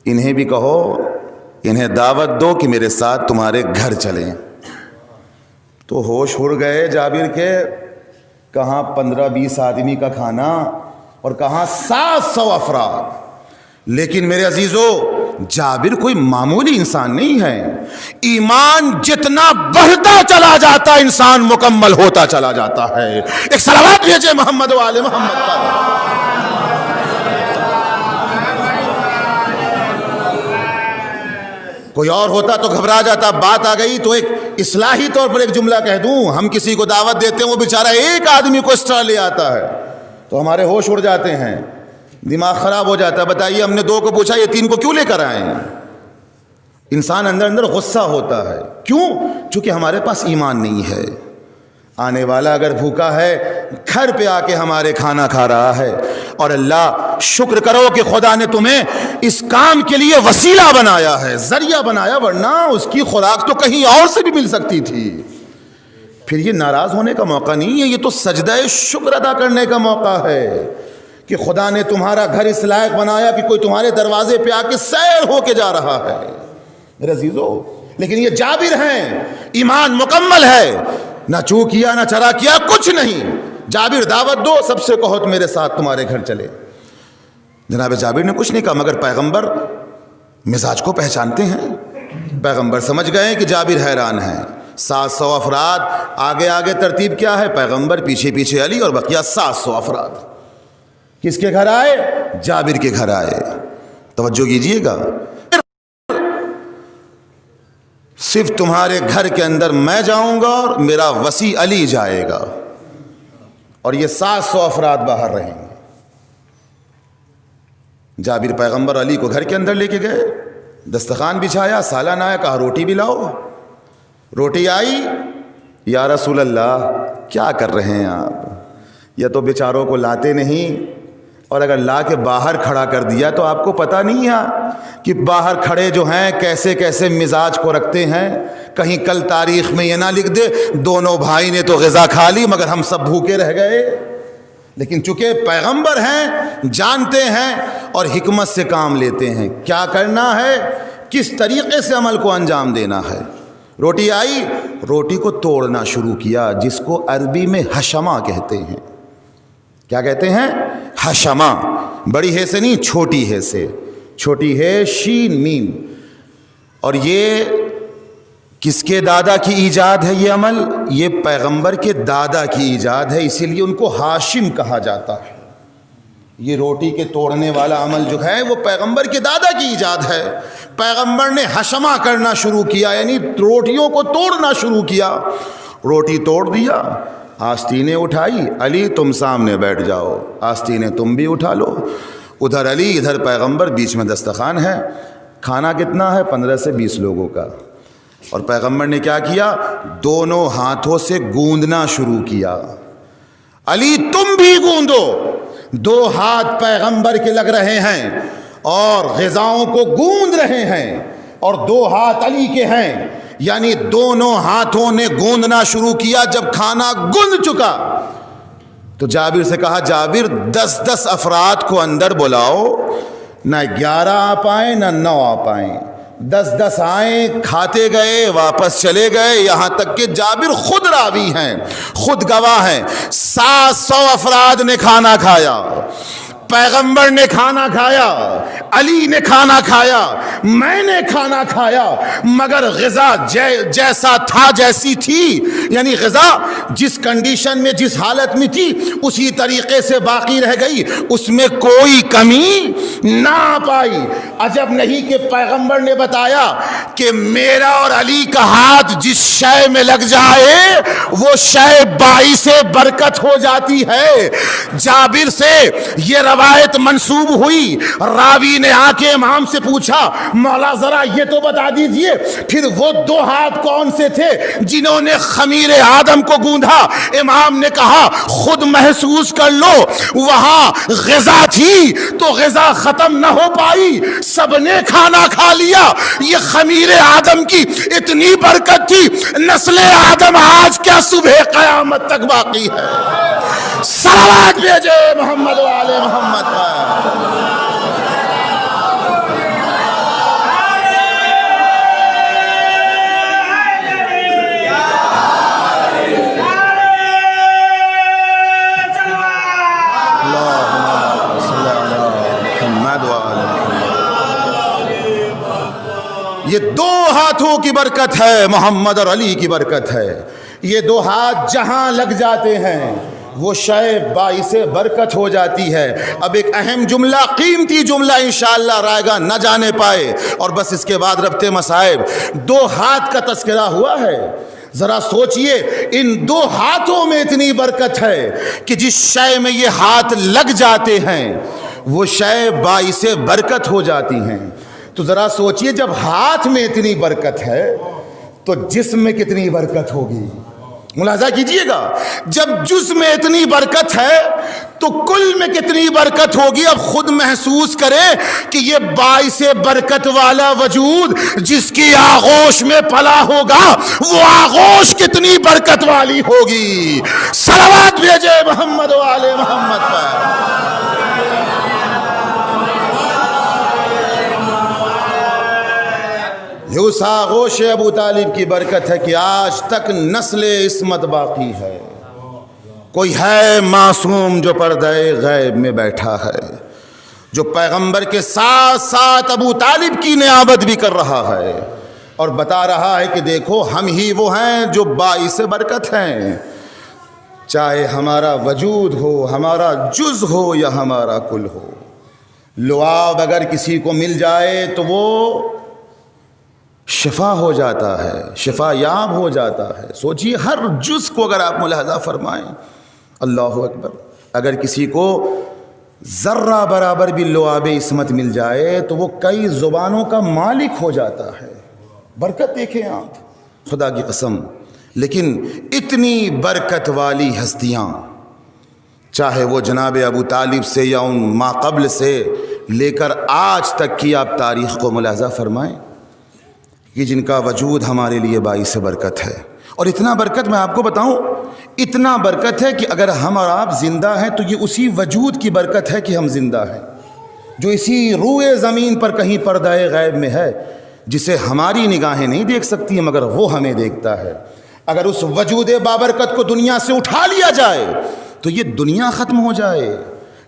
انہیں بھی کہو، انہیں دعوت دو کہ میرے ساتھ تمہارے گھر چلیں۔ تو ہوش اڑ گئے جابر کے، کہاں 15-20 آدمی کا کھانا اور کہاں 700 افراد۔ لیکن میرے عزیزو، جابر کوئی معمولی انسان نہیں ہے۔ ایمان جتنا بڑھتا چلا جاتا انسان مکمل ہوتا چلا جاتا ہے۔ ایک صلوات بھیجے محمد و آل محمد پر۔ کوئی اور ہوتا تو گھبرا جاتا. بات آ گئی تو ایک اصلاحی طور پر ایک جملہ کہہ دوں. ہم کسی کو دعوت دیتے ہیں, وہ بیچارہ ایک آدمی کو ایکسٹرا لے آتا ہے تو ہمارے ہوش اڑ جاتے ہیں, دماغ خراب ہو جاتا ہے. بتائیے ہم نے 2 کو پوچھا, یہ 3 کو کیوں لے کر آئے ہیں؟ انسان اندر اندر غصہ ہوتا ہے. کیوں؟ چونکہ ہمارے پاس ایمان نہیں ہے. آنے والا اگر بھوکا ہے, گھر پہ آ کے ہمارے کھانا کھا رہا ہے, اور اللہ شکر کرو کہ خدا نے تمہیں اس کام کے لیے وسیلہ بنایا ہے, ذریعہ بنایا, ورنہ اس کی خوراک تو کہیں اور سے بھی مل سکتی تھی. پھر یہ ناراض ہونے کا موقع نہیں ہے, یہ تو سجدہ شکر ادا کرنے کا موقع ہے کہ خدا نے تمہارا گھر اس لائق بنایا کہ کوئی تمہارے دروازے پہ آ کے سیر ہو کے جا رہا ہے. میرے عزیزو, لیکن یہ جابر ہیں, ایمان مکمل ہے, نہ چو کیا نہ چرا کیا, کچھ نہیں. جابر دعوت دو, سب سے کہو میرے ساتھ تمہارے گھر چلے. جناب جابر نے کچھ نہیں کہا, مگر پیغمبر مزاج کو پہچانتے ہیں. پیغمبر سمجھ گئے کہ جابر حیران ہیں. 700 افراد, آگے آگے ترتیب کیا ہے, پیغمبر پیچھے پیچھے علی, اور بقیہ 700 افراد کس کے گھر آئے؟ جابر کے گھر آئے. توجہ کیجئے گا, صرف تمہارے گھر کے اندر میں جاؤں گا اور میرا وصی علی جائے گا, اور یہ 700 افراد باہر رہیں گے. جابر پیغمبر علی کو گھر کے اندر لے کے گئے, دسترخوان بچھایا, سالن آیا, کہا روٹی بھی لاؤ. روٹی آئی, یا رسول اللہ کیا کر رہے ہیں آپ, یا تو بیچاروں کو لاتے نہیں, اور اگر لا کے باہر کھڑا کر دیا تو آپ کو پتہ نہیں ہے کہ باہر کھڑے جو ہیں کیسے کیسے مزاج کو رکھتے ہیں. کہیں کل تاریخ میں یہ نہ لکھ دے دونوں بھائی نے تو غذا کھا لی مگر ہم سب بھوکے رہ گئے. لیکن چونکہ پیغمبر ہیں, جانتے ہیں اور حکمت سے کام لیتے ہیں, کیا کرنا ہے, کس طریقے سے عمل کو انجام دینا ہے. روٹی آئی, روٹی کو توڑنا شروع کیا, جس کو عربی میں حشمہ کہتے ہیں. کیا کہتے ہیں؟ حشمہ. بڑی ہے سے نہیں, چھوٹی ہے سے, چھوٹی ہے شین میم. اور یہ کس کے دادا کی ایجاد ہے یہ عمل؟ یہ پیغمبر کے دادا کی ایجاد ہے, اسی لیے ان کو ہاشم کہا جاتا ہے. یہ روٹی کے توڑنے والا عمل جو ہے وہ پیغمبر کے دادا کی ایجاد ہے. پیغمبر نے حشمہ کرنا شروع کیا, یعنی روٹیوں کو توڑنا شروع کیا. روٹی توڑ دیا, آستینیں اٹھائی, علی تم سامنے بیٹھ جاؤ, آستینیں تم بھی اٹھا لو. ادھر علی, ادھر پیغمبر, بیچ میں دسترخوان ہے. کھانا کتنا ہے؟ 15 سے 20 لوگوں کا. اور پیغمبر نے کیا کیا؟ دونوں ہاتھوں سے گوندنا شروع کیا. علی تم بھی گوندو. 2 ہاتھ پیغمبر کے لگ رہے ہیں اور غذاؤں کو گوند رہے ہیں, اور 2 ہاتھ علی کے ہیں, یعنی دونوں ہاتھوں نے گوندنا شروع کیا. جب کھانا گند چکا تو جابر سے کہا, جابر 10-10 افراد کو اندر بلاؤ, نہ 11 آ پائیں نہ 9 آ پائیں, 10-10 آئیں. کھاتے گئے, واپس چلے گئے, یہاں تک کہ جابر خود راوی ہیں, خود گواہ ہیں. 700 افراد نے کھانا کھایا, پیغمبر نے کھانا کھایا, علی نے کھانا کھایا, میں نے کھانا کھایا, مگر غذا جیسا تھا جیسی تھی, یعنی غذا جس کنڈیشن میں جس حالت میں تھی اسی طریقے سے باقی رہ گئی, اس میں کوئی کمی نہ آ پائی. عجب نہیں کہ پیغمبر نے بتایا کہ میرا اور علی کا ہاتھ جس شے میں لگ جائے وہ شے باعث برکت ہو جاتی ہے. جابر سے یہ روایت منسوب ہوئی. راوی نے آ کے امام سے پوچھا, مولا ذرا یہ تو بتا دیجئے پھر وہ 2 ہاتھ کون سے تھے جنہوں نے خمیر آدم کو گوندھا؟ امام نے کہا, خود محسوس کر لو, وہاں غذا تھی تو غذا ختم نہ ہو پائی, سب نے کھانا کھا لیا. یہ خمیر آدم کی اتنی برکت تھی, نسل آدم آج کیا صبح قیامت تک باقی ہے. صلوات بھیجے محمد و آل محمد پر. یہ 2 ہاتھوں کی برکت ہے, محمد اور علی کی برکت ہے. یہ 2 ہاتھ جہاں لگ جاتے ہیں وہ شے باعث برکت ہو جاتی ہے. اب ایک اہم جملہ، قیمتی جملہ انشاءاللہ رائے گاہ نہ جانے پائے، اور بس اس کے بعد ربط مصائب. 2 ہاتھ کا تذکرہ ہوا ہے. ذرا سوچئے ان 2 ہاتھوں میں اتنی برکت ہے کہ جس شے میں یہ ہاتھ لگ جاتے ہیں وہ شے باعث برکت ہو جاتی ہیں. تو ذرا سوچئے جب ہاتھ میں اتنی برکت ہے تو جسم میں کتنی برکت ہوگی. ملاحظہ کیجئے گا، جب جسم میں اتنی برکت ہے تو کل میں کتنی برکت ہوگی. اب خود محسوس کرے کہ یہ باعث برکت والا وجود جس کی آغوش میں پلا ہوگا وہ آغوش کتنی برکت والی ہوگی. صلوات بھیجے محمد و آل محمد پر. یہ اس آغوش ابو طالب کی برکت ہے کہ آج تک نسل عصمت باقی ہے. کوئی ہے معصوم جو پردہ غیب میں بیٹھا ہے، جو پیغمبر کے ساتھ ساتھ ابو طالب کی نیابت بھی کر رہا ہے اور بتا رہا ہے کہ دیکھو ہم ہی وہ ہیں جو باعث برکت ہیں. چاہے ہمارا وجود ہو، ہمارا جز ہو یا ہمارا کل ہو. لعاب اگر کسی کو مل جائے تو وہ شفا ہو جاتا ہے، شفا یاب ہو جاتا ہے. سوچئے ہر جز کو اگر آپ ملاحظہ فرمائیں، اللہ اکبر، اگر کسی کو ذرہ برابر بھی لعاب عصمت مل جائے تو وہ کئی زبانوں کا مالک ہو جاتا ہے. برکت دیکھیں آپ، خدا کی قسم. لیکن اتنی برکت والی ہستیاں، چاہے وہ جناب ابو طالب سے یا ان ما قبل سے لے کر آج تک کی آپ تاریخ کو ملاحظہ فرمائیں کہ جن کا وجود ہمارے لیے باعث برکت ہے. اور اتنا برکت میں آپ کو بتاؤں، اتنا برکت ہے کہ اگر ہم اور آپ زندہ ہیں تو یہ اسی وجود کی برکت ہے کہ ہم زندہ ہیں، جو اسی روئے زمین پر کہیں پردہ غیب میں ہے، جسے ہماری نگاہیں نہیں دیکھ سکتی مگر وہ ہمیں دیکھتا ہے. اگر اس وجود بابرکت کو دنیا سے اٹھا لیا جائے تو یہ دنیا ختم ہو جائے،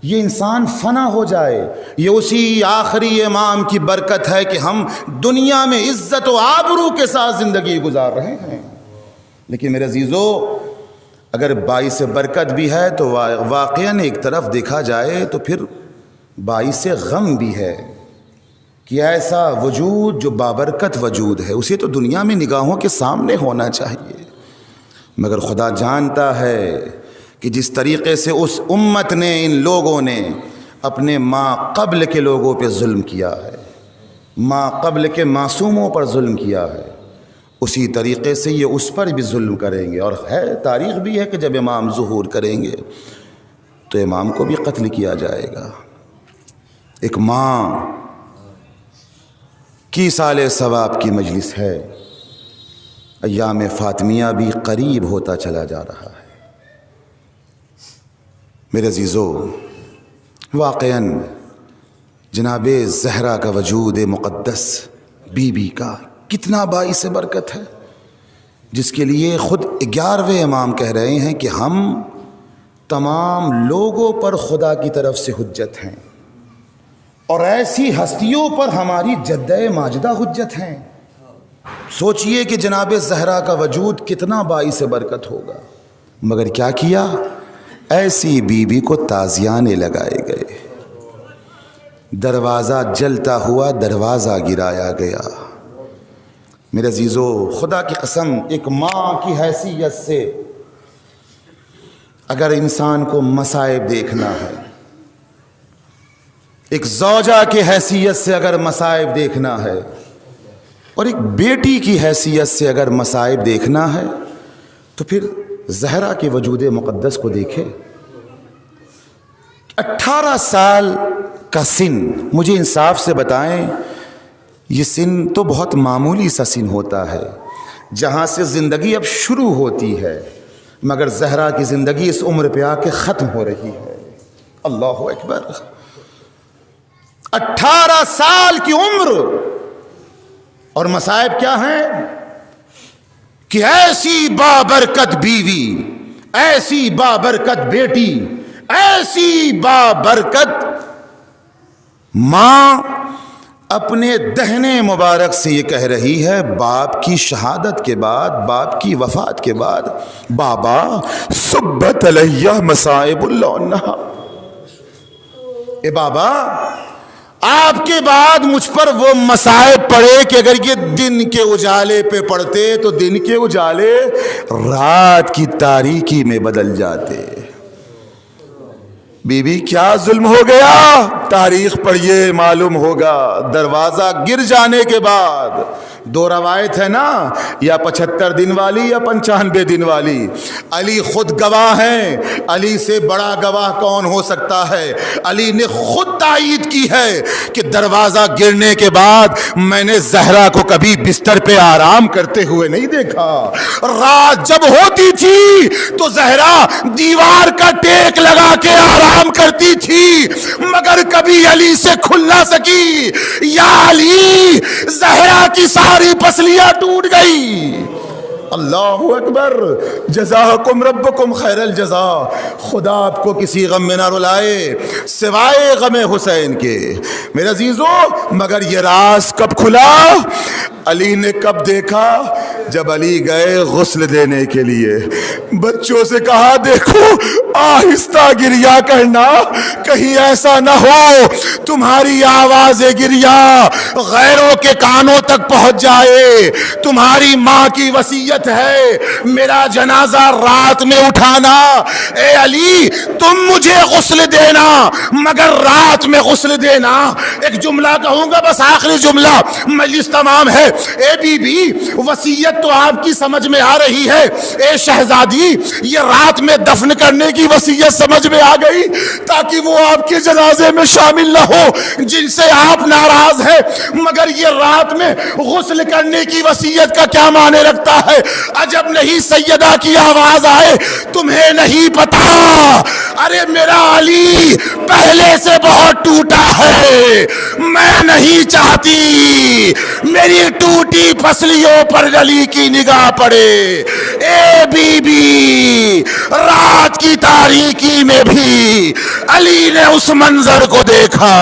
یہ انسان فنا ہو جائے. یہ اسی آخری امام کی برکت ہے کہ ہم دنیا میں عزت و آبرو کے ساتھ زندگی گزار رہے ہیں. لیکن میرے عزیزو، اگر باعث برکت بھی ہے تو واقعاً ایک طرف دیکھا جائے تو پھر باعث غم بھی ہے کہ ایسا وجود جو بابرکت وجود ہے اسے تو دنیا میں نگاہوں کے سامنے ہونا چاہیے، مگر خدا جانتا ہے کہ جس طریقے سے اس امت نے، ان لوگوں نے اپنے ما قبل کے لوگوں پہ ظلم کیا ہے، ما قبل کے معصوموں پر ظلم کیا ہے، اسی طریقے سے یہ اس پر بھی ظلم کریں گے. اور ہے تاریخ بھی ہے کہ جب امام ظہور کریں گے تو امام کو بھی قتل کیا جائے گا. ایک ماں کی سال ثواب کی مجلس ہے، ایام فاطمیہ بھی قریب ہوتا چلا جا رہا ہے. میرے عزیزو، واقعاً جناب زہرا کا وجود مقدس بی بی کا کتنا باعث برکت ہے، جس کے لیے خود 11ویں امام کہہ رہے ہیں کہ ہم تمام لوگوں پر خدا کی طرف سے حجت ہیں اور ایسی ہستیوں پر ہماری جدہ ماجدہ حجت ہیں. سوچئے کہ جناب زہرا کا وجود کتنا باعث برکت ہوگا، مگر کیا کیا؟ ایسی بی بی کو تازیانے لگائے گئے، دروازہ جلتا ہوا دروازہ گرایا گیا. میرے عزیزو، خدا کی قسم، ایک ماں کی حیثیت سے اگر انسان کو مصائب دیکھنا ہے، ایک زوجہ کی حیثیت سے اگر مصائب دیکھنا ہے، اور ایک بیٹی کی حیثیت سے اگر مصائب دیکھنا ہے تو پھر زہرا کے وجود مقدس کو دیکھے. 18 سال کا سن، مجھے انصاف سے بتائیں، یہ سن تو بہت معمولی سا سن ہوتا ہے جہاں سے زندگی اب شروع ہوتی ہے، مگر زہرا کی زندگی اس عمر پہ آ کے ختم ہو رہی ہے. اللہ اکبر، 18 سال کی عمر، اور مصائب کیا ہیں کہ ایسی بابرکت بیوی، ایسی بابرکت بیٹی، ایسی بابرکت ماں اپنے دہنے مبارک سے یہ کہہ رہی ہے باپ کی شہادت کے بعد، باپ کی وفات کے بعد، بابا صبت علیہ مصائب اللہ، اے بابا آپ کے بعد مجھ پر وہ مصائب پڑے کہ اگر یہ دن کے اجالے پہ پڑتے تو دن کے اجالے رات کی تاریکی میں بدل جاتے۔ بی بی کیا ظلم ہو گیا؟ تاریخ پڑھیے معلوم ہوگا۔ دروازہ گر جانے کے بعد، دو روایت ہے نا، یا 75 دن والی یا 95 دن والی۔ علی خود گواہ ہیں، علی سے بڑا گواہ کون ہو سکتا ہے؟ علی نے خود تائید کی ہے کہ دروازہ گرنے کے بعد میں نے زہرا کو کبھی بستر پہ آرام کرتے ہوئے نہیں دیکھا۔ رات جب ہوتی تھی تو زہرا دیوار کا ٹیک لگا کے آرام کرتی تھی، مگر کبھی علی سے کھل نہ سکی۔ یا علی، زہرا کی ساری پسلیاں ٹوٹ گئی۔ اللہ اکبر، جزاکم ربکم خیر الجزا۔ خدا آپ کو کسی غم میں نہ رلائے سوائے غم حسین کے۔ میرے عزیزو، مگر یہ راز کب کھلا؟ علی نے کب دیکھا؟ جب علی گئے غسل دینے کے لیے، بچوں سے کہا دیکھو آہستہ گریا کرنا، کہیں ایسا نہ ہو تمہاری آواز گریا غیروں کے کانوں تک پہنچ جائے۔ تمہاری ماں کی وصیت ہے میرا جنازہ رات میں اٹھانا۔ اے علی، تم مجھے غسل دینا مگر رات میں غسل دینا۔ ایک جملہ کہوں گا، بس آخری جملہ، مجلس تمام ہے۔ اے بی بی، وصیت تو آپ کی سمجھ میں آ رہی ہے۔ اے شہزادی، یہ رات میں دفن کرنے کی وصیت سمجھ میں آ گئی تاکہ وہ آپ کے جنازے میں شامل نہ ہو جن سے آپ ناراض ہیں، مگر یہ رات میں غسل کرنے کی وصیت کا کیا معنی رکھتا ہے؟ عجب نہیں سیدہ کی آواز آئے، تمہیں نہیں پتا ارے میرا علی پہلے سے بہت ٹوٹا ہے، میں نہیں چاہتی میری ٹوٹی پسلیوں پر علی کی نگاہ پڑے۔ اے بی بی، رات کی تاریکی میں بھی علی نے اس منظر کو دیکھا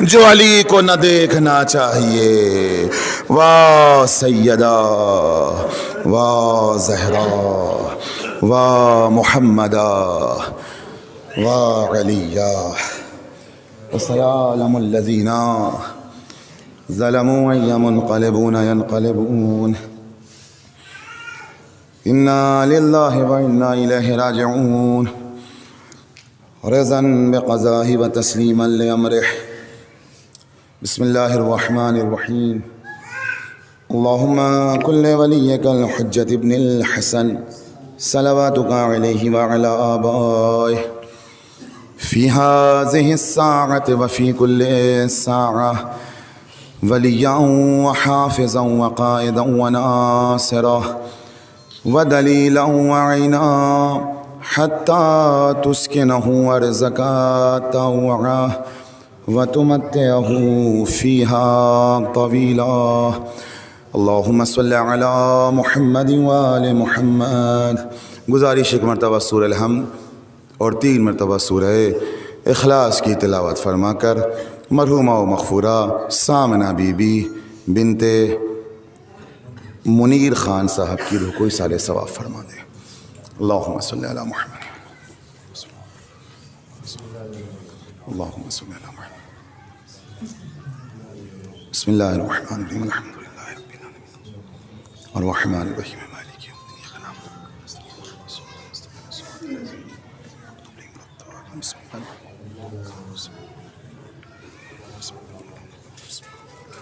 جو علی کو نہ دیکھنا چاہیے۔ واہ سیدہ، واہ زہرا، واہ محمدہ، واہ علیہ، وسيعلم الذين ظلموا أي منقلبون ينقلبون، إنا لله وإنا إليه راجعون، رضا بقضائه وتسليما لأمره۔ بسم الله الرحمن الرحيم۔ اللهم كن لوليك الحجة ابن الحسن صلواتك عليه وعلى آبائه في هذه الساعة وفي كل ساعة وليا وحافظا وقائدا وناصرا ودليلا وعينا حتى تسكنه أرضك طوعا وتمتعه فيها طويلا۔ اللهم صل على محمد وآل محمد۔ گزارش ایک مرتبہ سورہ الحمد اور 3 مرتبہ سورہ اخلاص کی تلاوت فرما کر مرحومہ و مغفورہ سامنہ بی بی بنت منیر خان صاحب کی روح کو اصالِ ثواب فرما دیں۔ اللہم صلی علی محمد، اللہم صلی علی محمد۔ بسم اللہ الرحمن الرحیم، الحمد للہ رب العالمین الرحمن الرحیم